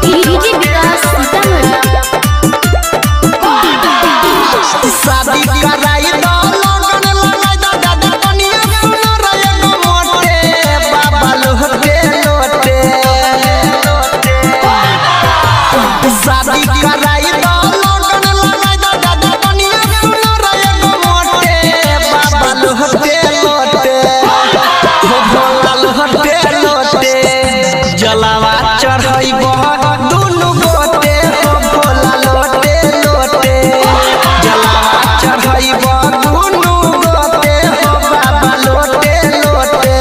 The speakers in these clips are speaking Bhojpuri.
डीजे विकास सीतामढ़ी। शादी कराई दो लगन लगाई दो दादा कनिया सुनो रे मोटे बाबा लोटे लोटे शादी कराई दो लगन लगाई दो दादा कनिया सुनो रे मोटे बाबा लोटे लोटे हो भोला लोटे लोटे जलावा चढ़ाइबो दुनु गोटे हो भोला लोटे लोटे जलावा चढ़ाइबो दुनु गोटे हो बाबा लोटे लोटे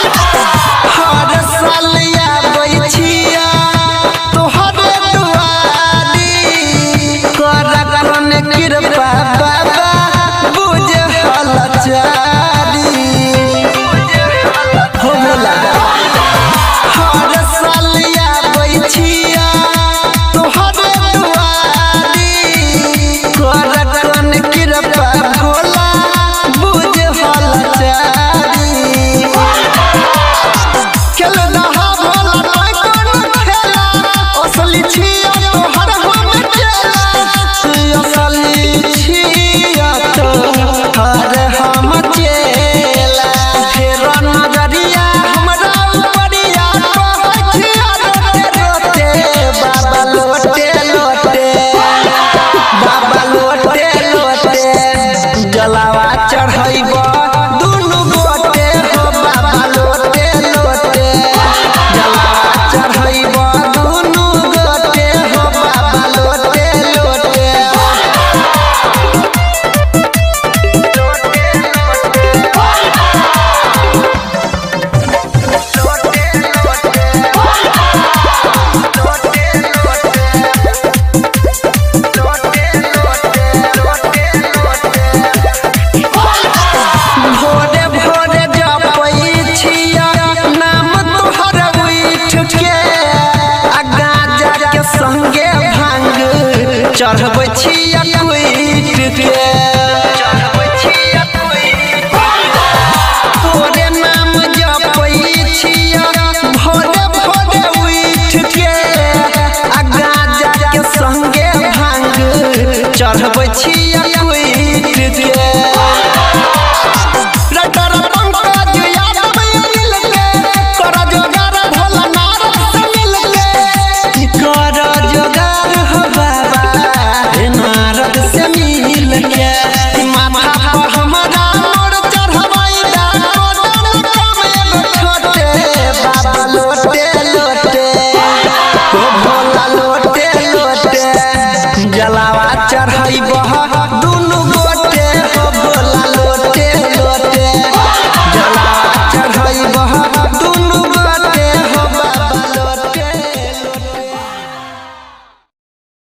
हर साल आबै छिया तोहरे दुआरी कर करन कृपा बाबा बुझ हलचारी हो भोला हर साल आबै छिया तोहरे दुआरी कर करन कृपा भोला बुझ हलचारी खेल रहा भोला तोय कोन खेला असली छिया तोहर हम चला असली छिया तोहर हम चला फेर नजरिया हमरा उपरिया कहै छिया रोते बाबा लोटे लोटे बाबा लोटे लोटे जलावा चढ़ाइबो दुनु गोटे हो बाबा लोटे लोटे जलावा चढ़ाइबो दुनु गोटे हो बाबा लोटे लोटे भोरे भोरे जपै छिया नाम तोहर उठ के आ गाजा के संगे भांग चढ़बै छिया कुइट के तोरे नाम जपै छिया भोरे भोरे उठ के आ गाजा के संगे भांग चढ़बै छिया कुइट के